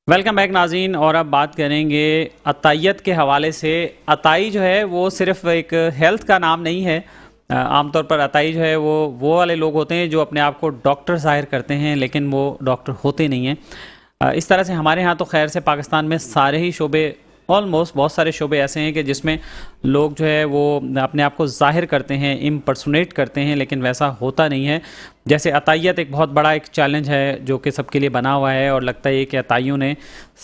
Welcome back ناظرین، اور اب بات کریں گے عطائیت کے حوالے سے۔ عطائی جو ہے وہ صرف ایک ہیلتھ کا نام نہیں ہے۔ عام طور پر عطائی جو ہے وہ والے لوگ ہوتے ہیں جو اپنے آپ کو ڈاکٹر ظاہر کرتے ہیں لیکن وہ ڈاکٹر ہوتے نہیں ہیں۔ اس طرح سے ہمارے ہاں تو خیر سے پاکستان میں سارے ہی شعبے، آلموسٹ بہت سارے شعبے ایسے ہیں کہ جس میں لوگ جو ہے وہ اپنے آپ کو ظاہر کرتے ہیں، امپرسونیٹ کرتے ہیں، لیکن ویسا ہوتا نہیں ہے۔ جیسے عطائیت ایک بہت بڑا ایک چیلنج ہے جو کہ سب کے لیے بنا ہوا ہے، اور لگتا ہے کہ عطائیوں نے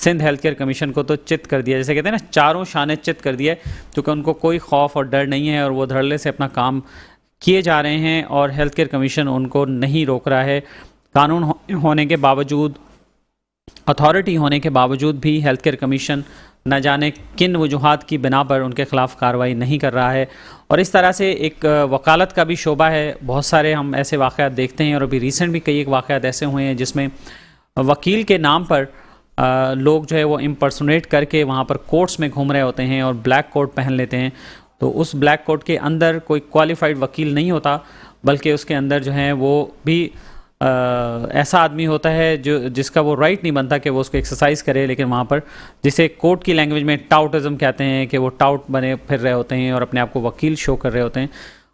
سندھ ہیلتھ کیئر کمیشن کو تو چت کر دیا، جیسے کہتے ہیں نا چاروں شانے چت کر دیا، کیونکہ ان کو کوئی خوف اور ڈر نہیں ہے اور وہ دھڑلے سے اپنا کام کیے جا رہے ہیں، اور ہیلتھ کیئر کمیشن ان کو نہیں روک رہا ہے۔ قانون ہونے کے باوجود، اتھارٹی ہونے کے باوجود بھی ہیلتھ کیئر کمیشن نہ جانے کن وجوہات کی بنا پر ان کے خلاف کارروائی نہیں کر رہا ہے۔ اور اس طرح سے ایک وکالت کا بھی شعبہ ہے، بہت سارے ہم ایسے واقعات دیکھتے ہیں، اور ابھی ریسنٹ بھی کئی ایک واقعات ایسے ہوئے ہیں جس میں وکیل کے نام پر لوگ جو ہے وہ امپرسونیٹ کر کے وہاں پر کورٹس میں گھوم رہے ہوتے ہیں اور بلیک کوٹ پہن لیتے ہیں۔ تو اس بلیک کوٹ کے اندر کوئی کوالیفائڈ وکیل نہیں ہوتا، بلکہ اس کے اندر جو ہے وہ بھی ایسا آدمی ہوتا ہے جس کا وہ رائٹ نہیں بنتا کہ وہ اس کو ایکسرسائز کرے، لیکن وہاں پر جسے کورٹ کی لینگویج میں ٹاؤٹزم کہتے ہیں کہ وہ ٹاؤٹ بنے پھر رہے ہوتے ہیں اور اپنے آپ کو وکیل شو کر رہے ہوتے ہیں۔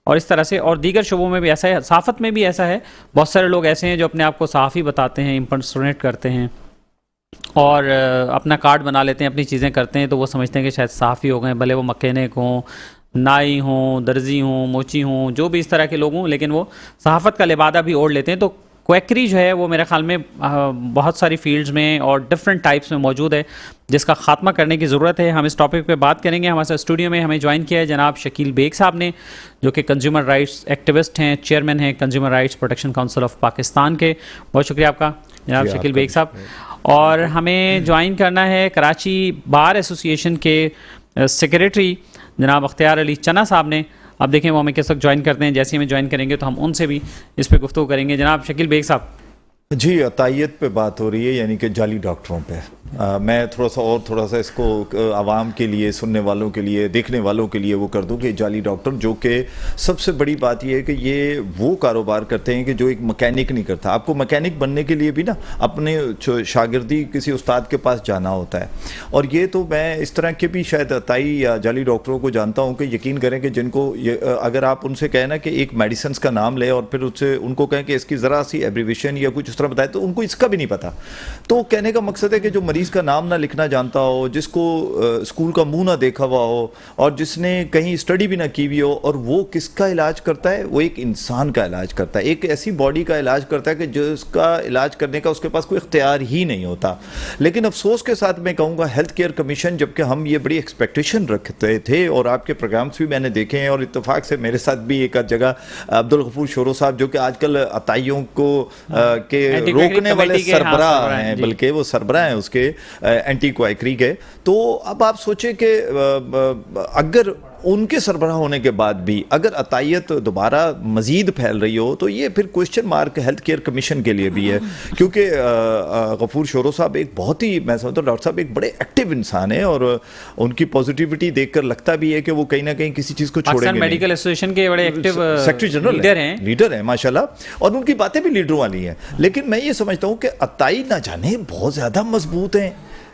اور اس طرح سے اور دیگر شعبوں میں بھی ایسا ہے، صحافت میں بھی ایسا ہے، بہت سارے لوگ ایسے ہیں جو اپنے آپ کو صحافی بتاتے ہیں، امپرسونیٹ کرتے ہیں اور اپنا کارڈ بنا لیتے ہیں، اپنی چیزیں کرتے ہیں، تو وہ سمجھتے ہیں کہ شاید صحافی ہو گئے، بھلے وہ مکینک ہوں، نائی ہوں، درزی ہوں، موچی ہوں، جو بھی اس طرح کے لوگ ہوں، لیکن وہ صحافت کا لبادہ بھی اوڑھ لیتے ہیں۔ تو کویکری جو ہے وہ میرے خیال میں بہت ساری فیلڈز میں اور ڈفرینٹ ٹائپس میں موجود ہے، جس کا خاتمہ کرنے کی ضرورت ہے۔ ہم اس ٹاپک پہ بات کریں گے۔ ہمارے ساتھ اسٹوڈیو میں ہمیں جوائن کیا ہے جناب شکیل بیگ صاحب نے، جو کہ کنزیومر رائٹس ایکٹیوسٹ ہیں، چیئرمین ہیں consumer rights protection council of Pakistan کے۔ بہت شکریہ آپ کا جناب شکیل بیگ صاحب۔ اور ہمیں جوائن کرنا ہے کراچی بار ایسوسی ایشن کے سیکریٹری جناب اختیار علی چنا صاحب نے۔ اب دیکھیں وہ ہمیں کس وقت جوائن کرتے ہیں، جیسے ہمیں جوائن کریں گے تو ہم ان سے بھی اس پہ گفتگو کریں گے۔ جناب شکیل بیگ صاحب، جی عطائیت پہ بات ہو رہی ہے، یعنی کہ جعلی ڈاکٹروں پہ میں تھوڑا سا اس کو عوام کے لیے، سننے والوں کے لیے، دیکھنے والوں کے لیے وہ کر دوں کہ جعلی ڈاکٹر، جو کہ سب سے بڑی بات یہ ہے کہ یہ وہ کاروبار کرتے ہیں کہ جو ایک مکینک نہیں کرتا۔ آپ کو مکینک بننے کے لیے بھی نا اپنے شاگردی کسی استاد کے پاس جانا ہوتا ہے، اور یہ تو میں اس طرح کے بھی شاید عطائی یا جعلی ڈاکٹروں کو جانتا ہوں کہ یقین کریں کہ جن کو اگر آپ ان سے کہیں نا کہ ایک میڈیسنس کا نام لے اور پھر اس سے ان کو کہیں کہ اس کی ذرا سی ایبریویشن یا کچھ اس طرح بتائے تو ان کو اس کا بھی نہیں پتا۔ تو کہنے کا مقصد ہے کہ جو مریض کا نام نہ لکھنا جانتا ہو، جس کو اسکول کا منہ نہ دیکھا ہوا ہو، اور جس نے کہیں اسٹڈی بھی نہ کی ہوئی ہو، اور وہ کس کا علاج کرتا ہے؟ وہ ایک انسان کا علاج کرتا ہے، ایک ایسی باڈی کا علاج کرتا ہے کہ جس کا علاج کرنے کا اس کے پاس کوئی اختیار ہی نہیں ہوتا۔ لیکن افسوس کے ساتھ میں کہوں گا ہیلتھ کیئر کمیشن، جبکہ ہم یہ بڑی ایکسپیکٹیشن رکھتے تھے، اور آپ کے پروگرامز بھی میں نے دیکھے ہیں، اور اتفاق سے میرے ساتھ بھی ایک جگہ عبدالغفور شورو صاحب، جو کہ آج کل عطائیوں کو کے روکنے والے سربراہ ہیں، بلکہ وہ سربراہ ہیں اس کے اینٹی کوائکری کے۔ تو اب آپ سوچیں کہ اگر ان کے سربراہ ہونے کے بعد بھی اگر عطائیت دوبارہ مزید پھیل رہی ہو تو یہ پھر question mark health care commission کے لیے بھی ہے، کیونکہ غفور شورو صاحب ایک بہت ہی، میں سمجھتا ہوں ڈاکٹر صاحب ایک بڑے ایکٹیو انسان ہیں، اور ان کی پازیٹیوٹی دیکھ کر لگتا بھی ہے کہ وہ کہیں نہ کہیں کسی چیز کو چھوڑیں گے نہیں۔ میڈیکل ایسوسی ایشن کے بڑے ایکٹیو سیکرٹری جنرل لیڈر ہیں ماشاءاللہ، اور ان کی باتیں بھی لیڈروں والی ہیں۔ لیکن میں یہ سمجھتا ہوں کہ عطائی نہ جانے بہت زیادہ مضبوط ہیں،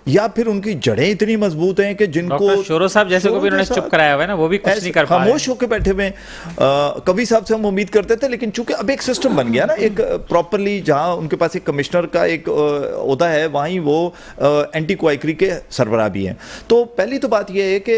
یا پھر ان کی جڑیں اتنی مضبوط ہیں کہ جن کو شورو صاحب جیسے کو بھی انہوں نے چپ کرایا ہوا ہے نا، وہ بھی کچھ نہیں کر پا رہے، خاموش ہو کے بیٹھے ہوئے ہیں۔ کبھی صاحب سے ہم امید کرتے تھے، لیکن چونکہ اب ایک سسٹم بن گیا نا، ایک پراپرلی جہاں ان کے پاس ایک کمشنر کا ایک عہدہ ہے، وہیں وہ اینٹی کوائکری کے سربراہ بھی ہیں۔ تو پہلی تو بات یہ ہے کہ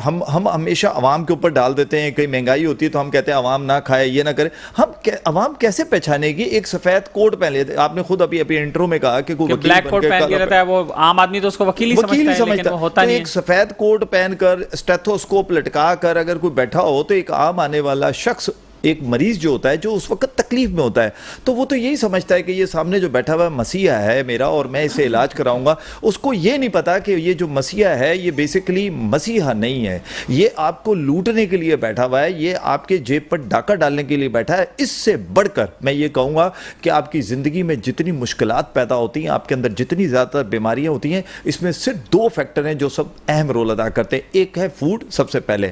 ہم ہمیشہ عوام کے اوپر ڈال دیتے ہیں، کہیں مہنگائی ہوتی ہے تو ہم کہتے ہیں عوام نہ کھائے، یہ نہ کرے۔ ہم عوام کیسے پہچانے گی؟ ایک سفید کوٹ پہن لیتے، آپ نے خود ابھی انٹرو میں کہا کہ کوئی بلیک کوٹ پہن کے رہتا ہے، وہ عام آدمی تو اس کو وکیل ہی سمجھتا ہے، ایک سفید کوٹ پہن کر اسٹیتھوسکوپ لٹکا کر اگر کوئی بیٹھا ہو تو ایک عام آنے والا شخص، ایک مریض جو ہوتا ہے جو اس وقت تکلیف میں ہوتا ہے، تو وہ تو یہی سمجھتا ہے کہ یہ سامنے جو بیٹھا ہوا مسیحا ہے میرا اور میں اسے علاج کراؤں گا۔ اس کو یہ نہیں پتا کہ یہ جو مسیحا ہے یہ بیسیکلی مسیحا نہیں ہے، یہ آپ کو لوٹنے کے لیے بیٹھا ہوا ہے، یہ آپ کے جیب پر ڈاکہ ڈالنے کے لیے بیٹھا ہے۔ اس سے بڑھ کر میں یہ کہوں گا کہ آپ کی زندگی میں جتنی مشکلات پیدا ہوتی ہیں، آپ کے اندر جتنی زیادہ بیماریاں ہوتی ہیں، اس میں صرف دو فیکٹر ہیں جو سب اہم رول ادا کرتے ہیں۔ ایک ہے فوڈ، سب سے پہلے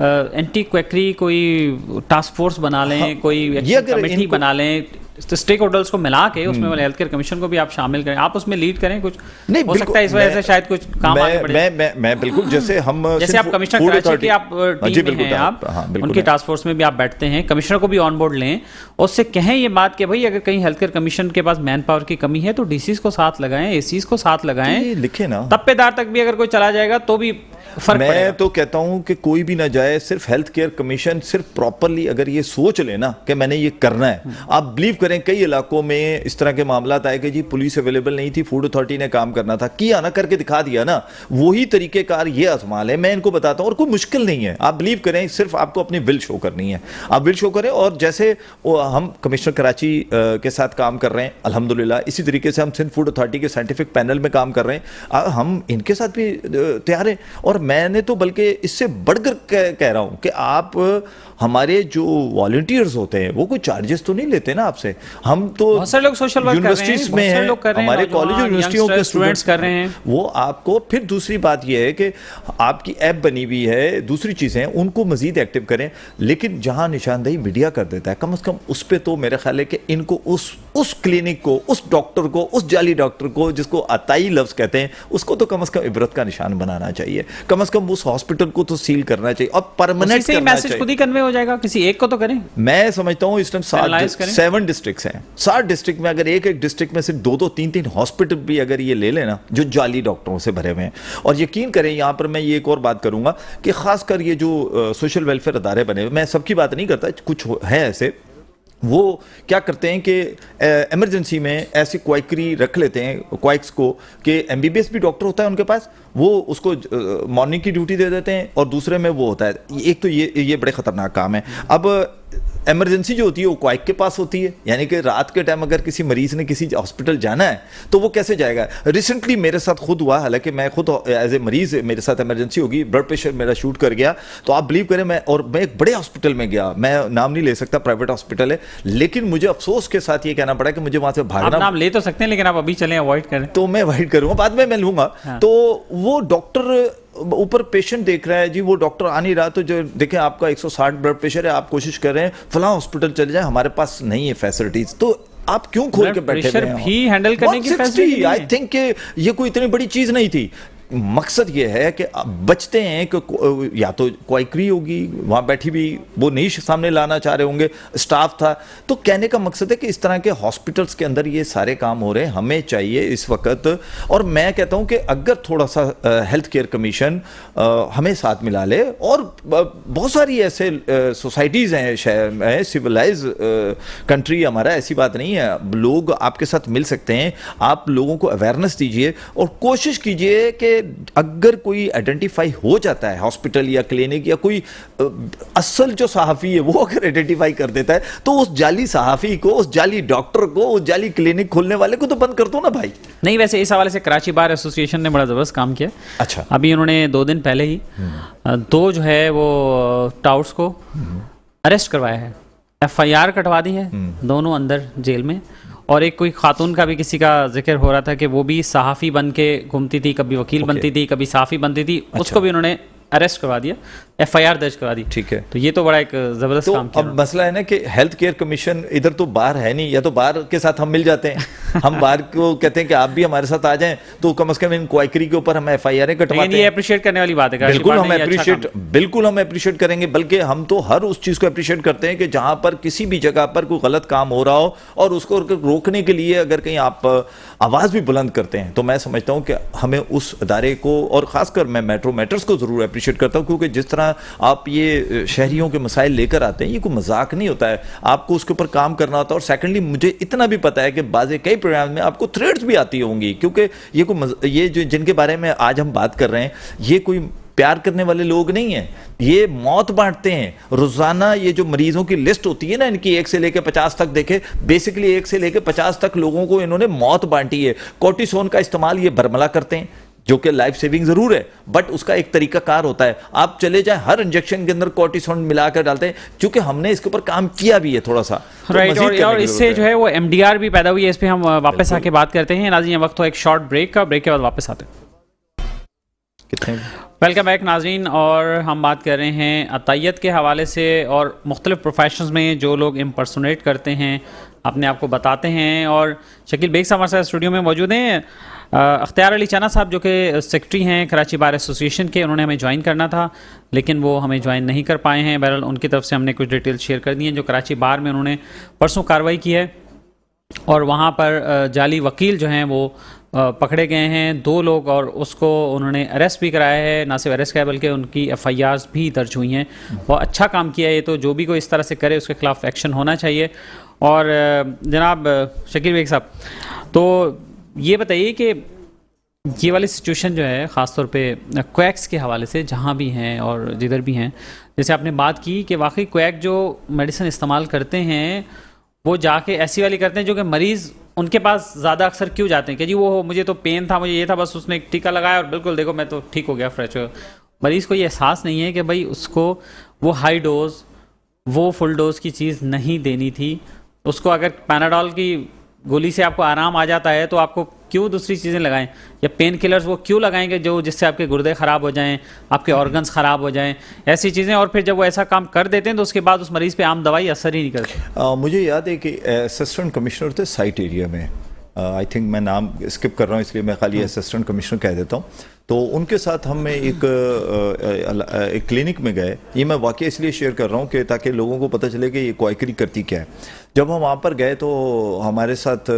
اینٹی کویکری کوئی ٹاسک فورس بنا لیں, کوئی کمیٹی بنا لیں, اسٹیک ہولڈرز کو ملا کے اس میں ہیلتھ کیئر کمیشن کو بھی آپ شامل کریں, آپ اس میں لیڈ کریں, کچھ ہو سکتا ہے اس وجہ سے شاید کچھ کام آگے بڑھے. میں بالکل, جیسے آپ کمشنر کراچی کی آپ ٹیم میں ہیں, آپ ان کی ٹاسک فورس میں بھی آپ بیٹھتے ہیں, کمشنر کو بھی آن بورڈ لیں اور اس سے کہیں یہ بات کہ بھائی اگر کہیں ہیلتھ کیئر کمیشن کے پاس مین پاور کی کمی ہے تو ڈی سیز کو ساتھ لگائیں, اے سیز کو ساتھ لگائیں, لکھیں نا, تپے دار تک بھی اگر کوئی چلا جائے گا تو بھی میں تو کہتا ہوں کہ کوئی بھی نہ جائے, صرف ہیلتھ کیئر کمیشن صرف پراپرلی اگر یہ سوچ لے نا کہ میں نے یہ کرنا ہے. آپ بلیو کریں کئی علاقوں میں اس طرح کے معاملات آئے کہ جی پولیس اویلیبل نہیں تھی, فوڈ اتھارٹی نے کام کرنا تھا, کیا نا, کر کے دکھا دیا نا. وہی طریقہ کار یہ آزمال ہے, میں ان کو بتاتا ہوں, اور کوئی مشکل نہیں ہے. آپ بلیو کریں, صرف آپ کو اپنی ول شو کرنی ہے, آپ ول شو کریں. اور جیسے ہم کمشنر کراچی کے ساتھ کام کر رہے ہیں الحمدللہ, اسی طریقے سے ہم سندھ فوڈ اتھارٹی کے سائنٹیفک پینل میں کام کر رہے ہیں, ہم ان کے ساتھ بھی تیار ہیں. اور میں نے تو بلکہ اس سے بڑھ کر کہہ رہا ہوں کہ آپ ہمارے جو والنٹیئرز ہوتے ہیں وہ کوئی چارجز تو نہیں لیتے نا آپ سے. ہم تو یونیورسٹیز میں ہیں, ہمارے کالج اور یونیورسٹیوں کے اسٹوڈنٹس کر رہے ہیں, وہ آپ کو. پھر دوسری بات یہ ہے کہ آپ کی ایپ بنی ہوئی ہے, دوسری چیزیں ان کو مزید ایکٹیو کریں. لیکن جہاں نشاندہی میڈیا کر دیتا ہے, کم از کم اس پہ تو میرا خیال ہے کہ ان کو اس کلینک کو, اس ڈاکٹر کو, اس جعلی ڈاکٹر کو جس کو عطائی لفظ کہتے ہیں, اس کو تو کم از کم عبرت کا نشان بنانا چاہیے. کم از کم اس ہاسپٹل کو تو سیل کرنا چاہیے اور پرماننٹ کرنا چاہیے. خود ہی کنوے ہو جائے گا, کسی ایک کو تو کریں. میں سمجھتا ہوں اس ٹائم 7 ڈسٹرکٹس ہیں, 7 ڈسٹرکٹ میں اگر ایک ڈسٹرکٹ میں صرف 2 3 ہاسپٹل بھی اگر یہ لے لینا جو جعلی ڈاکٹروں سے بھرے ہوئے ہیں. اور یقین کریں یہاں پر میں یہ ایک اور بات کروں گا کہ خاص کر یہ جو سوشل ویلفیئر ادارے بنے ہوئے, میں سب کی بات نہیں کرتا, کچھ ہے ایسے, وہ کیا کرتے ہیں کہ ایمرجنسی میں ایسی کوائکری رکھ لیتے ہیں, کوائکس کو, کہ ایم بی بی ایس بھی ڈاکٹر ہوتا ہے ان کے پاس, وہ اس کو مارننگ کی ڈیوٹی دے دیتے ہیں, اور دوسرے میں وہ ہوتا ہے. ایک تو یہ بڑے خطرناک کام ہے. اب ایمرجنسی جو ہوتی ہے وہ کوائک کے پاس ہوتی ہے, یعنی کہ رات کے ٹائم اگر کسی مریض نے کسی ہاسپٹل جانا ہے تو وہ کیسے جائے گا. ریسنٹلی میرے ساتھ خود ہوا, حالانکہ میں خود ایز اے مریض میرے ساتھ ایمرجنسی ہوگی, بلڈ پریشر میرا شوٹ کر گیا, تو آپ بلیو کریں میں ایک بڑے ہاسپٹل میں گیا, میں نام نہیں لے سکتا, پرائیویٹ ہاسپٹل ہے, لیکن مجھے افسوس کے ساتھ یہ کہنا پڑا کہ مجھے وہاں سے بھاگنا. آپ نام لے تو سکتے ہیں لیکن آپ ابھی چلیں, اوائڈ کریں. تو میں اوائڈ کروں گا, بعد میں لوں گا. تو وہ ڈاکٹر اوپر پیشنٹ دیکھ رہا ہے, جی وہ ڈاکٹر آ نہیں رہا, تو جو دیکھیں آپ کا 160 بلڈ پریشر ہے, آپ کوشش کر رہے ہیں فلاں ہاسپٹل چلے جائیں, ہمارے پاس نہیں ہے فیسلٹیز, تو آپ کیوں کھول کے بیٹھے ہوئے ہیں. بھی ہینڈل کرنے کی فیسلٹی, آئی تھنک کہ یہ کوئی اتنی بڑی چیز نہیں تھی. مقصد یہ ہے کہ بچتے ہیں کہ یا تو کوائکری ہوگی, وہاں بیٹھی بھی وہ نہیں سامنے لانا چاہ رہے ہوں گے, اسٹاف تھا. تو کہنے کا مقصد ہے کہ اس طرح کے ہاسپٹلس کے اندر یہ سارے کام ہو رہے ہیں, ہمیں چاہیے اس وقت. اور میں کہتا ہوں کہ اگر تھوڑا سا ہیلتھ کیئر کمیشن ہمیں ساتھ ملا لے, اور بہت ساری ایسے سوسائٹیز ہیں, سویلائز کنٹری ہمارا, ایسی بات نہیں ہے, لوگ آپ کے ساتھ مل سکتے ہیں. آپ لوگوں کو اویئرنیس دیجئے اور کوشش کیجئے کہ اگر کوئی آئیڈینٹیفائی ہو جاتا ہے ہاسپٹل یا کلینک, یا کوئی اصل جو صحافی ہے وہ اگر آئیڈینٹیفائی کر دیتا ہے, تو اس جعلی صحافی کو, اس جعلی ڈاکٹر کو, اس جعلی کلینک کھولنے والے کو تو بند کر دو نا بھائی. نہیں, ویسے اس حوالے سے کراچی بار ایسوسی ایشن نے بڑا زبردست کام کیا. اچھا, ابھی انہوں نے 2 دن پہلے ہی 2 جو ہے وہ ٹاؤٹس کو اریسٹ کروایا ہے, FIR کٹوا دی ہے, دونوں اندر جیل میں. اور ایک کوئی خاتون کا بھی کسی کا ذکر ہو رہا تھا کہ وہ بھی صحافی بن کے گھومتی تھی, کبھی وکیل بنتی تھی, کبھی صحافی بنتی تھی, اس کو بھی انہوں نے اریسٹ کروا دیا, FIR درج کروا دی. ٹھیک ہے, تو یہ تو بڑا ایک زبردست کام کیا. اب مسئلہ ہے نا کہ ہیلتھ کیئر کمیشن ادھر تو بار ہے نہیں, یا تو بار کے ساتھ ہم مل جاتے ہیں, ہم بار کو کہتے ہیں کہ آپ بھی ہمارے ساتھ آ جائیں, تو کم از کم ان کوائکری کے اوپر ہم FIR کٹواتے ہیں. یہ اپریشیٹ کرنے والی بات ہے. بالکل ہم اپریشیٹ کریں گے, بلکہ ہم تو ہر اس چیز کو اپریشیٹ کرتے ہیں کہ جہاں پر کسی بھی جگہ پر کوئی غلط کام ہو رہا ہو, اور اس کو روکنے کے لیے اگر کہیں آپ آواز بھی بلند کرتے ہیں, تو میں سمجھتا ہوں کہ ہمیں اس ادارے کو, اور خاص کر میں میٹرو میٹرز کو ضرور اپریشیٹ کرتا ہوں, کیونکہ جس طرح آپ یہ شہریوں کے مسائل لے کر آتے ہیں, یہ کوئی مذاق نہیں ہوتا ہے, آپ کو اس کے اوپر کام کرنا ہوتا ہے. اور سیکنڈلی مجھے اتنا بھی پتا ہے کہ بعض کئی پروگرام میں آپ کو تھریڈز بھی آتی ہوں گی, کیونکہ یہ جو جن کے بارے میں آج ہم بات کر رہے ہیں, یہ کوئی پیار کرنے والے لوگ نہیں ہیں, یہ موت بانٹتے ہیں روزانہ. یہ جو مریضوں کی لسٹ ہوتی ہے نا ان کی 1 سے لے کے 50 تک, دیکھے بیسیکلی 1 سے لے کے 50 تک لوگوں کو انہوں نے موت بانٹی ہے. کورٹیسون کا استعمال یہ برملا کرتے ہیں, جو کہ لائف سیونگ ضرور ہے, بٹ اس کا ایک طریقہ کار ہوتا ہے. آپ چلے جائیں, ہر انجیکشن کے اندر کورٹیسون ملا کر ڈالتے ہیں, چونکہ ہم نے اس کے اوپر کام کیا بھی ہے تھوڑا سا. اور اس سے جو ہے وہ MDR بھی پیدا ہوئی ہے, اس پہ ہم واپس آ کے بات کرتے ہیں. ناظرین وقت ہو ایک شارٹ بریک کا, بریک کے بعد واپس آتے ہیں. کتنے ویلکم بیک ناظرین، اور ہم بات کر رہے ہیں عطیت کے حوالے سے اور مختلف پروفیشنز میں جو لوگ امپرسونیٹ کرتے ہیں، اپنے آپ کو بتاتے ہیں. اور شکیل بیگ صاحب ہمارے ساتھ اسٹوڈیو میں موجود ہیں. اختیار علی چنا صاحب جو کہ سیکرٹری ہیں کراچی بار ایسوسیشن کے، انہوں نے ہمیں جوائن کرنا تھا لیکن وہ ہمیں جوائن نہیں کر پائے ہیں. بہرحال ان کی طرف سے ہم نے کچھ ڈیٹیل شیئر کر دی ہیں جو کراچی بار میں انہوں نے پرسوں کارروائی کی ہے، اور وہاں پر جعلی وکیل جو ہیں وہ پکڑے گئے ہیں 2 لوگ، اور اس کو انہوں نے اریسٹ بھی کرایا ہے. نہ صرف اریسٹ کیا بلکہ ان کی FIRs بھی درج ہوئی ہیں. بہت اچھا کام کیا ہے یہ تو، جو بھی کوئی اس طرح سے کرے اس کے خلاف ایکشن ہونا چاہیے. اور جناب شکیل بیگ صاحب، تو یہ بتائیے کہ یہ والی سچویشن جو ہے خاص طور پہ کویکس کے حوالے سے جہاں بھی ہیں اور جدھر بھی ہیں، جیسے آپ نے بات کی کہ واقعی کویک جو میڈیسن استعمال کرتے ہیں وہ جا کے ایسی والی کرتے ہیں جو کہ مریض ان کے پاس زیادہ اکثر کیوں جاتے ہیں کہ جی وہ مجھے تو پین تھا، مجھے یہ تھا، بس اس نے ایک ٹیکا لگایا اور بالکل دیکھو میں تو ٹھیک ہو گیا، فریش ہو. مریض کو یہ احساس نہیں ہے کہ بھائی اس کو وہ ہائی ڈوز، وہ فل ڈوز کی چیز نہیں دینی تھی. اس کو اگر پیناڈول کی گولی سے آپ کو آرام آ جاتا ہے تو آپ کو کیوں دوسری چیزیں لگائیں، یا پین کلرز وہ کیوں لگائیں گے جو جس سے آپ کے گردے خراب ہو جائیں، آپ کے آرگنز خراب ہو جائیں، ایسی چیزیں. اور پھر جب وہ ایسا کام کر دیتے ہیں تو اس کے بعد اس مریض پہ عام دوائی اثر ہی نہیں کرتی. مجھے یاد ہے کہ اسسٹنٹ کمشنر تھے سائٹ ایریا میں، آئی تھنک میں نام اسکپ کر رہا ہوں اس لیے میں خالی اسسٹنٹ کمشنر کہہ دیتا ہوں. تو ان کے ساتھ ہم ایک کلینک میں گئے. یہ میں واقعہ اس لیے شیئر کر رہا ہوں کہ تاکہ لوگوں کو پتہ چلے کہ یہ کوائکری کرتی کیا ہے. جب ہم وہاں پر گئے تو ہمارے ساتھ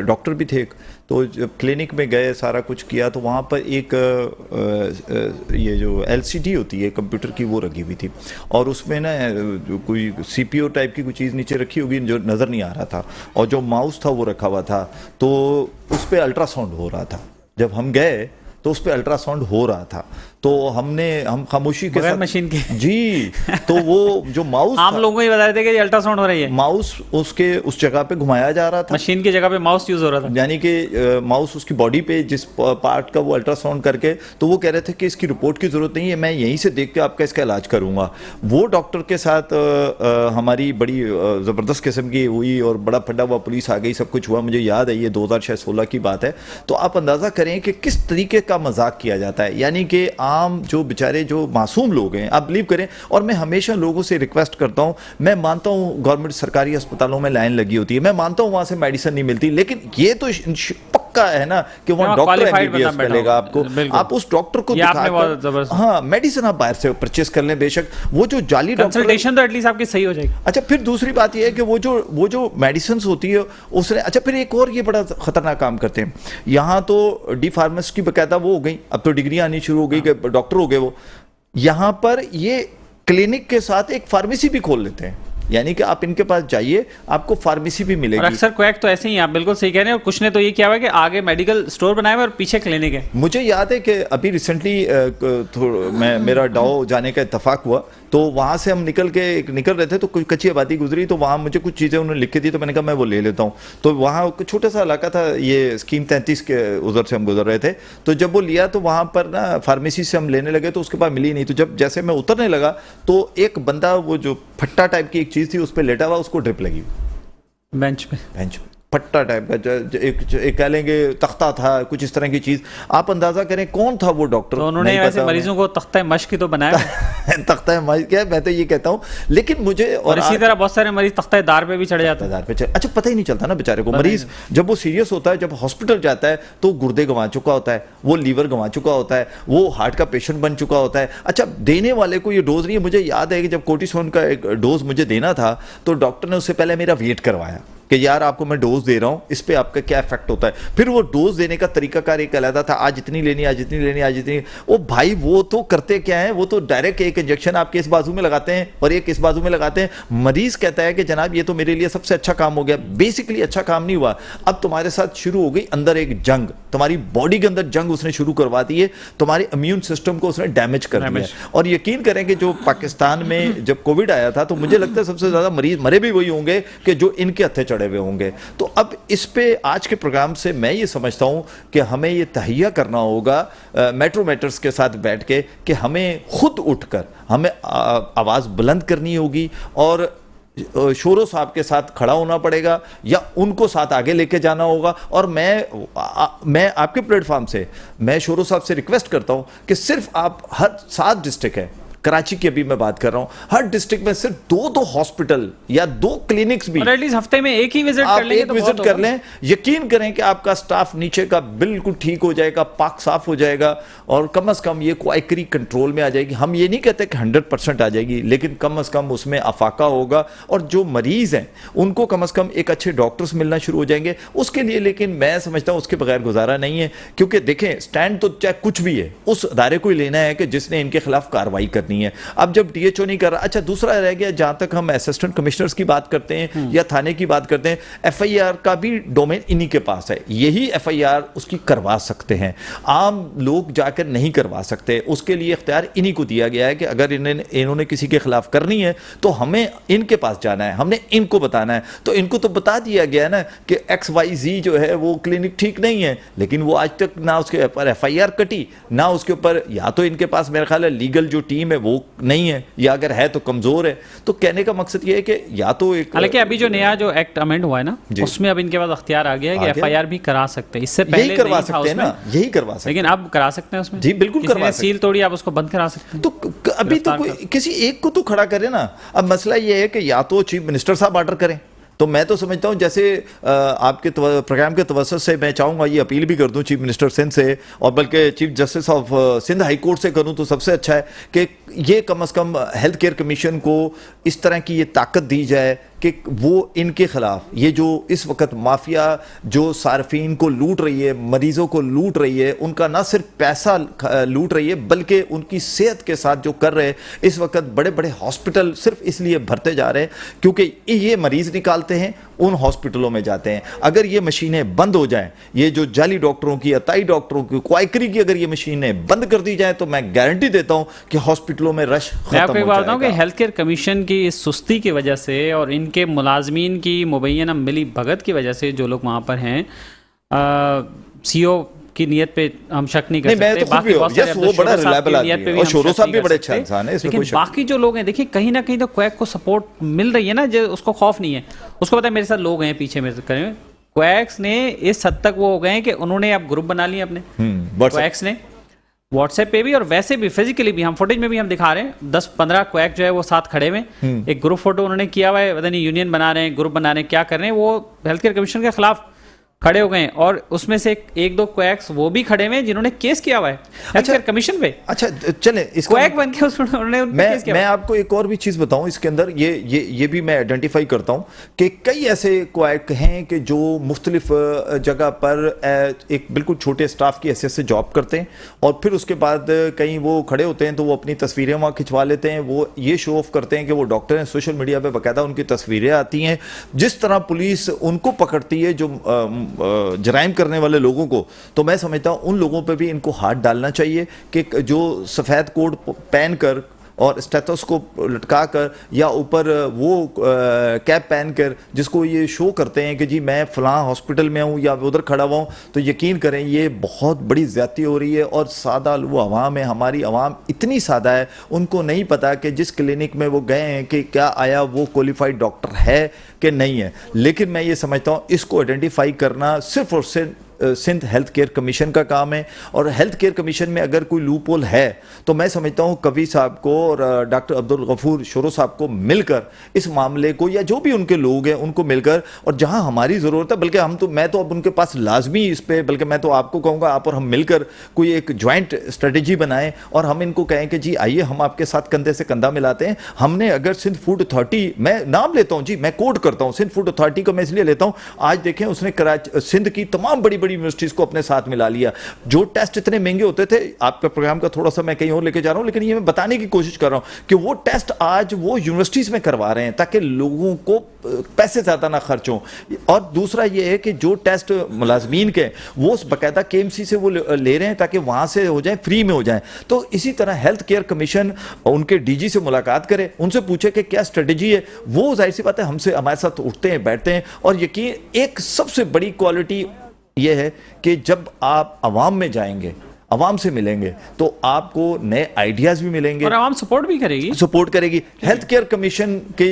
ڈاکٹر بھی تھے. تو جب کلینک میں گئے سارا کچھ کیا تو وہاں پر ایک یہ جو LCD ہوتی ہے کمپیوٹر کی وہ رکھی ہوئی تھی، اور اس میں نا کوئی CPU ٹائپ کی کوئی چیز نیچے رکھی ہوگی جو نظر نہیں آ رہا تھا، اور جو ماؤس تھا وہ رکھا ہوا تھا. تو اس پہ الٹرا ساؤنڈ ہو رہا تھا. جب ہم گئے تو اس پہ الٹرا ساؤنڈ ہو رہا تھا. تو ہم خاموشی کے ساتھ مشین کے جی تو وہ جو ماؤس عام لوگوں کو یہ بتا دیتے کہ یہ الٹرا ساؤنڈ ہو رہی ہے، ماؤس اس جگہ پہ گھمایا جا رہا تھا، مشین کی جگہ پہ ماؤس یوز ہو رہا تھا. یعنی کہ ماؤس اس کی باڈی پہ جس پارٹ کا وہ الٹرا ساؤنڈ کر کے، تو وہ کہہ رہے تھے کہ اس کی رپورٹ کی ضرورت نہیں ہے، میں یہیں سے دیکھ کے آپ کا اس کا علاج کروں گا. وہ ڈاکٹر کے ساتھ ہماری بڑی زبردست قسم کی ہوئی اور بڑا پھڈا ہوا پولیس آ گئی، سب کچھ ہوا. مجھے یاد ہے یہ 2016 کی بات ہے. تو آپ اندازہ کریں کہ کس طریقے کا مذاق کیا جاتا ہے. یعنی کہ عام جو بیچارے جو معصوم لوگ ہیں، آپ بلیو کریں. اور میں ہمیشہ لوگوں سے ریکویسٹ کرتا ہوں، میں مانتا ہوں گورنمنٹ سرکاری اسپتالوں میں لائن لگی ہوتی ہے، میں مانتا ہوں وہاں سے میڈیسن نہیں ملتی، لیکن یہ تو پکا ہے نا کہ وہاں ڈاکٹر MBBS ملے گا آپ کو. آپ اس ڈاکٹر کو دکھا کر ہاں میڈیسن آپ باہر سے پرچیز کر لیں. بے شک وہ جو جعلی کنسلٹیشن تو ایٹ لیسٹ آپ کی صحیح ہو جائے گی. اچھا پھر دوسری بات یہ ہے کہ وہ جو میڈیسنز ہوتی ہے اس نے، اچھا پھر ایک اور یہ بڑا خطرناک کام کرتے ہیں. یہاں تو ڈی فارمیسٹ کی باقاعدہ وہ ہو گئی، اب تو ڈگری آنی شروع ہو گئی کہ ڈاکٹر ہو گئے. وہ یہاں پر یہ کلینک کے ساتھ ایک فارمیسی بھی کھول لیتے ہیں. یعنی کہ آپ ان کے پاس جائیے، آپ کو فارمیسی بھی ملے گی. اور اکثر کویک تو ایسے ہی، آپ بالکل صحیح کہہ رہے ہیں. اور کچھ نے تو یہ کیا ہوا کہ آگے میڈیکل سٹور بنائے ہوئے اور پیچھے کلینک ہے. مجھے یاد ہے کہ ابھی ریسنٹلی میرا ڈاؤ جانے کا اتفاق ہوا، تو وہاں سے ہم نکل رہے تھے تو کوئی کچی آبادی گزری، تو وہاں مجھے کچھ چیزیں انہوں نے لکھ کے دی، تو میں نے کہا میں وہ لے لیتا ہوں. تو وہاں چھوٹا سا علاقہ تھا، یہ اسکیم 33 کے ادھر سے ہم گزر رہے تھے. تو جب وہ لیا تو وہاں پر نا فارمیسی سے ہم لینے لگے تو اس کے بعد ملی نہیں. تو جب جیسے میں اترنے لگا تو ایک بندہ وہ جو پھٹا ٹائپ کی ایک چیز تھی اس پہ لیٹا ہوا، اس کو ڈرپ لگی بینچ پہ پھٹا ٹائپ کا ایک کہہ لیں گے تختہ تھا، کچھ اس طرح کی چیز. آپ اندازہ کریں کون تھا وہ ڈاکٹر. تو انہوں نے ویسے مریضوں کو تختہ مشق تو بنایا تختہ مشق کیا، میں تو یہ کہتا ہوں. لیکن مجھے اور اسی طرح بہت سارے مریض تختہ دار پہ بھی چڑھ جاتے ہیں. اچھا پتہ ہی نہیں چلتا نا بیچارے کو. مریض جب وہ سیریس ہوتا ہے، جب ہاسپٹل جاتا ہے تو گردے گنوا چکا ہوتا ہے، وہ لیور گنوا چکا ہوتا ہے، وہ ہارٹ کا پیشنٹ بن چکا ہوتا ہے. اچھا دینے والے کو یہ ڈوز نہیں ہے. مجھے یاد ہے کہ جب کورٹیسون کا ایک ڈوز مجھے دینا تھا تو ڈاکٹر نے اس سے پہلے میرا ویٹ کروایا کہ یار آپ کو میں ڈوز دے رہا ہوں، اس پہ آپ کا کیا افیکٹ ہوتا ہے. پھر وہ ڈوز دینے کا طریقہ کار ایک علیحدہ تھا، آج اتنی لینی، آج اتنی لینی، آج اتنی. او بھائی وہ تو کرتے کیا ہیں، وہ تو ڈائریکٹ ایک انجیکشن آپ کے اس بازو میں لگاتے ہیں اور ایک اس بازو میں لگاتے ہیں. مریض کہتا ہے کہ جناب یہ تو میرے لیے سب سے اچھا کام ہو گیا. بیسکلی اچھا کام نہیں ہوا. اب تمہارے ساتھ شروع ہو گئی اندر ایک جنگ، تمہاری باڈی کے اندر جنگ اس نے شروع کروا دی ہے، تمہارے امیون سسٹم کو اس نے ڈیمیج کر دیا. اور یقین کریں کہ جو پاکستان میں جب کووڈ آیا تھا تو مجھے لگتا ہے سب سے زیادہ مریض مرے بھی وہی ہوں گے کہ جو ان کے ہتھے چڑھے ہوئے ہوں گے. تو اب اس پہ آج کے پروگرام سے میں یہ سمجھتا ہوں کہ ہمیں یہ تہیہ کرنا ہوگا میٹرو میٹرز کے ساتھ بیٹھ کے کہ ہمیں خود اٹھ کر ہمیں آواز بلند کرنی ہوگی. اور شورو صاحب کے ساتھ کھڑا ہونا پڑے گا یا ان کو ساتھ آگے لے کے جانا ہوگا. اور میں آپ کے پلیٹ فارم سے میں شورو صاحب سے ریکویسٹ کرتا ہوں کہ صرف آپ ہر 7 ڈسٹرکٹ ہے, کراچی کی ابھی میں بات کر رہا ہوں, ہر ڈسٹرکٹ میں صرف 2 ہاسپٹل یا 2 کلینکس بھی, اور ایٹ لیسٹ ہفتے میں ایک ہی وزٹ کر لیں, ایک وزٹ کر لیں, یقین کریں کہ آپ کا سٹاف نیچے کا بالکل ٹھیک ہو جائے گا, پاک صاف ہو جائے گا, اور کم از کم یہ کوائکری کنٹرول میں آ جائے گی. ہم یہ نہیں کہتے کہ 100% آ جائے گی, لیکن کم از کم اس میں افاقہ ہوگا, اور جو مریض ہیں ان کو کم از کم ایک اچھے ڈاکٹرز ملنا شروع ہو جائیں گے اس کے لیے. لیکن میں سمجھتا ہوں اس کے بغیر گزارا نہیں ہے, کیونکہ دیکھیں سٹینڈ تو چاہے کچھ بھی ہے اس ادارے کو ہی لینا ہے کہ جس نے ان کے خلاف کارروائی کرنی ہے. اب جب ڈی ایچ او نہیں کر رہا, اچھا دوسرا رہ گیا جہاں تک ہم اسسٹنٹ کمشنرز کی بات کرتے ہیں یا تھانے کی بات کرتے ہیں, ایف آئی آر کا بھی ڈومین انہی کے پاس ہے, یہی ایف آئی آر اس کی کروا سکتے ہیں, عام لوگ جا کر نہیں کروا سکتے. اس کے لیے اختیار انہی کو دیا گیا ہے کہ اگر انہوں نے کسی کے خلاف کرنی ہے تو ہمیں ان کے پاس جانا ہے, ہم نے ان کو بتانا ہے. تو ان کو تو بتا دیا گیا ہے نا کہ ایکس وائی زی جو ہے وہ کلینک ٹھیک نہیں ہے, لیکن وہ آج تک نہ اس کے اوپر ایف آئی آر کٹی, نہ اس کے اوپر, یا تو ان کے پاس میرا خیال ہے لیگل جو ٹیم ہے وہ نہیں ہے, یا اگر ہے تو کمزور ہے. تو کہنے کا مقصد یہ ہے کہ یا تو ایک, حالانکہ ابھی جو نیا جو ایکٹ امینڈ ہوا ہے نا اس میں اب ان کے پاس اختیار آ گیا ہے کہ ایف آئی آر بھی کرا سکتے ہیں, اس سے پہلے یہی کروا سکتے ہیں نا, یہی کروا سکتے ہیں, لیکن اب کرا سکتے ہیں اس میں. جی بالکل کروا سکتے ہیں, سیل توڑی آپ اس کو بند کرا سکتے ہیں. تو ابھی تو کوئی کسی ایک کو تو کھڑا کرے نا. اب مسئلہ یہ ہے کہ یا تو چیف منسٹر صاحب آرڈر کریں, تو میں تو سمجھتا ہوں جیسے آپ کے پروگرام کے توسط سے میں چاہوں گا یہ اپیل بھی کر دوں چیف منسٹر سندھ سے, اور بلکہ chief justice of Sindh high court سے کروں تو سب سے اچھا ہے کہ یہ کم از کم ہیلتھ کیئر کمیشن کو اس طرح کی یہ طاقت دی جائے کہ وہ ان کے خلاف یہ جو اس وقت مافیا جو صارفین کو لوٹ رہی ہے, مریضوں کو لوٹ رہی ہے, ان کا نہ صرف پیسہ لوٹ رہی ہے بلکہ ان کی صحت کے ساتھ جو کر رہے ہیں. اس وقت بڑے بڑے ہاسپٹل صرف اس لیے بھرتے جا رہے ہیں کیونکہ یہ مریض نکالتے ہیں, ان ہاسپٹلوں میں جاتے ہیں. اگر یہ مشینیں بند ہو جائیں, یہ جو جعلی ڈاکٹروں کی, عطائی ڈاکٹروں کی, کوائکری کی اگر یہ مشینیں بند کر دی جائیں تو میں گارنٹی دیتا ہوں کہ ہاسپٹلوں میں رش ختم ہو جائے گا. میں آپ کو ایک بات بتاؤں کہ ہیلتھ کیئر کمیشن کی اس سستی کی وجہ سے اور ان کے ملازمین کی مبینہ ملی بھگت کی وجہ سے جو لوگ وہاں پر ہیں, سی او کی نیت پہ ہم شک نہیں کر سکتے, باقی بہت سارے وہ بڑا ریلائبل آدمی ہے اور شورو صاحب بھی بڑے اچھے انسان ہیں, لیکن باقی جو لوگ ہیں دیکھیں کہیں نہ کہیں تو کویک کو سپورٹ مل رہی ہے نا, جو اس کو خوف نہیں ہے, اس کو پتا ہے میرے ساتھ لوگ ہیں پیچھے میرے کرے ہوئے. کویکس نے اس حد تک وہ ہو گئے ہیں کہ انہوں نے اب گروپ بنا لیے اپنے, کویکس نے واٹس ایپ پہ بھی اور ویسے بھی فزیکلی بھی, ہم فوٹیج میں بھی ہم دکھا رہے ہیں 10-15 کویک جو ہے وہ ساتھ کھڑے ہوئے, ایک گروپ فوٹو انہوں نے کیا ہوا ہے, پتہ نہیں یونین بنا رہے ہیں, گروپ بنا رہے ہیں, کیا کر رہے ہیں, وہ ہیلتھ کیئر کمیشن کے خلاف کھڑے ہو گئے ہیں. اور اس میں سے 1-2 کویکس وہ بھی کھڑے ہوئے ہیں جنہوں نے کیس کیا ہوا ہے ہیلتھ کیئر کمیشن پہ. اچھا چلیں, کویک بن کے انہوں نے کیس کیا. میں آپ کو ایک اور بھی چیز بتاؤں اس کے اندر, یہ بھی میں آئیڈینٹیفائی کرتا ہوں کہ کئی ایسے کویک ہیں کہ جو مختلف جگہ پر ایک بالکل چھوٹے اسٹاف کی حیثیت سے جاب کرتے ہیں, اور پھر اس کے بعد کہیں وہ کھڑے ہوتے ہیں تو وہ اپنی تصویریں وہاں کھنچوا لیتے ہیں, وہ یہ شو آف کرتے ہیں کہ وہ ڈاکٹر ہیں, سوشل میڈیا پہ باقاعدہ ان کی تصویریں آتی ہیں. جس طرح پولیس ان کو پکڑتی ہے جو جرائم کرنے والے لوگوں کو, تو میں سمجھتا ہوں ان لوگوں پہ بھی ان کو ہاتھ ڈالنا چاہیے کہ جو سفید کوٹ پہن کر اور اسٹیتھوسکوپ لٹکا کر یا اوپر وہ کیپ پہن کر جس کو یہ شو کرتے ہیں کہ جی میں فلاں ہاسپٹل میں ہوں یا ادھر کھڑا ہوا ہوں, تو یقین کریں یہ بہت بڑی زیادتی ہو رہی ہے. اور سادہ وہ عوام ہے, ہماری عوام اتنی سادہ ہے, ان کو نہیں پتا کہ جس کلینک میں وہ گئے ہیں کہ کیا آیا وہ کوالیفائڈ ڈاکٹر ہے کہ نہیں ہے. لیکن میں یہ سمجھتا ہوں اس کو آئیڈینٹیفائی کرنا صرف اور صرف سندھ ہیلتھ کیئر کمیشن کا کام ہے. اور ہیلتھ کیئر کمیشن میں اگر کوئی لوپ ہول ہے تو میں سمجھتا ہوں کبھی صاحب کو اور ڈاکٹر عبدالغفور شورو صاحب کو مل کر اس معاملے کو, یا جو بھی ان کے لوگ ہیں ان کو مل کر, اور جہاں ہماری ضرورت ہے, بلکہ میں تو اب ان کے پاس لازمی اس پہ, بلکہ میں تو آپ کو کہوں گا آپ اور ہم مل کر کوئی ایک جوائنٹ اسٹریٹجی بنائیں اور ہم ان کو کہیں کہ جی آئیے ہم آپ کے ساتھ کندھے سے کندھا ملاتے ہیں. ہم نے اگر سندھ فوڈ اتھارٹی, میں نام لیتا ہوں جی, میں کوٹ کرتا ہوں سندھ فوڈ اتھارٹی کو, میں اس لیے لیتا ہوں, آج دیکھیں اس نے سندھ کی تمام بڑی یونیورسٹیز کو اپنے ساتھ ملا لیا. جو ٹیسٹ اتنے مہنگے ہوتے تھے, آپ کا پروگرام کا تھوڑا سا میں کہیں اور لے کے جا رہا ہوں, لیکن یہ میں بتانے کی کوشش کر رہا ہوں کہ وہ ٹیسٹ آج وہ یونیورسٹیز میں کروا رہے ہیں تاکہ لوگوں کو پیسے زیادہ نہ خرچ ہوں. اور دوسرا یہ ہے کہ جو ٹیسٹ ملازمین کے وہ باقاعدہ کے ایم سی سے وہ لے رہے ہیں تاکہ وہاں سے ہو جائیں, فری میں ہو جائیں. تو اسی طرح ہیلتھ کیئر کمیشن ان کے ڈی جی سے ملاقات کرے, ان سے پوچھے کہ کیا اسٹریٹجی ہے. وہ ظاہر سی بات ہے ہمارے ساتھ اٹھتے ہیں بیٹھتے ہیں, اور یقین ایک سب سے بڑی کوالٹی یہ ہے کہ جب آپ عوام میں جائیں گے, عوام سے ملیں گے تو آپ کو نئے آئیڈیاز بھی ملیں گے اور عوام سپورٹ بھی کرے گی، سپورٹ کرے گی. ہیلتھ کیئر کمیشن کے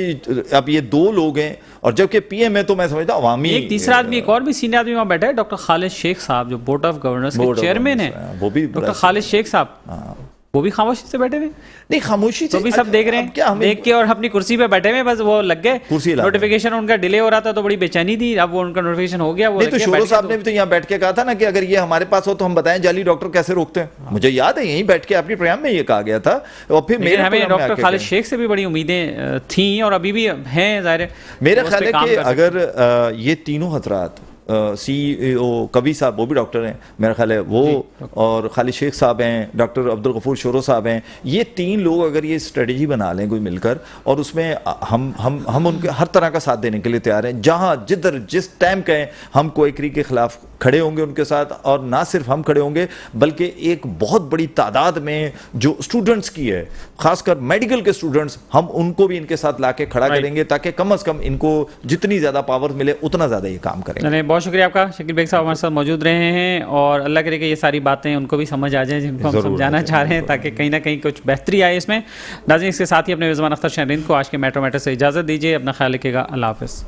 اب یہ 2 لوگ ہیں اور جبکہ پی ایم ہے تو میں سمجھتا ہوں عوامی. ایک تیسرا آدمی، ایک اور بھی سینئر آدمی وہاں بیٹھا ہے، ڈاکٹر خالد شیخ صاحب جو بورڈ آف گورنرز کے چیئرمین ہیں، وہ بھی ڈاکٹر خالد شیخ صاحب وہ بھی خاموشی سے بیٹھے ہوئے، نہیں خاموشی تو بھی سب دیکھ رہے ہیں، دیکھ کے اور اپنی کرسی پہ بیٹھے ہوئے، بس وہ لگ گئے. نوٹیفیکیشن ان کا ڈیلے ہو رہا تھا تو بڑی بے چینی تھی، اب وہ ان کا نوٹیفیکیشن ہو گیا. وہ نہیں تو شورو صاحب نے بھی تو یہاں بیٹھ کے کہا تھا نا کہ اگر یہ ہمارے پاس ہو تو ہم بتائیں جعلی ڈاکٹر کیسے روکتے ہیں. مجھے یاد ہے یہیں بیٹھ کے اپنی پروگرام میں یہ کہا گیا تھا. اور پھر میرے ہمیں ڈاکٹر خالد شیخ سے بھی بڑی امیدیں تھیں اور ابھی بھی ہیں ظاہر ہے. میرا خیال ہے کہ اگر یہ تینوں حضرات سی ای او کبھی صاحب وہ بھی ڈاکٹر ہیں میرا خیال ہے وہ اور خالد شیخ صاحب ہیں ڈاکٹر عبدالغفور شورو صاحب ہیں, یہ تین لوگ اگر یہ اسٹریٹجی بنا لیں کوئی مل کر اور اس میں ہم ان کے ہر طرح کا ساتھ دینے کے لیے تیار ہیں, جہاں جدھر جس ٹائم کہیں ہم کوئیکری کے خلاف کھڑے ہوں گے ان کے ساتھ, اور نہ صرف ہم کھڑے ہوں گے بلکہ ایک بہت بڑی تعداد میں جو اسٹوڈنٹس کی ہے خاص کر میڈیکل کے اسٹوڈنٹس, ہم ان کو بھی ان کے ساتھ لا کے کھڑا کریں گے تاکہ کم از کم ان کو جتنی زیادہ پاور ملے اتنا زیادہ یہ کام کریں گے. بہت شکریہ آپ کا شکیل بیگ صاحب ہمارے ساتھ موجود رہے ہیں, اور اللہ کرے کہ یہ ساری باتیں ان کو بھی سمجھ آ جائیں جن کو ہم سمجھانا چاہ رہے ہیں تاکہ کہیں نہ کہیں کچھ بہتری آئے اس میں. ناظرین اس کے ساتھ ہی اپنے میزبان اختر شاہرین کو آج کے میٹرو میٹر سے اجازت دیجیے, اپنا خیال رکھیے گا, اللہ حافظ.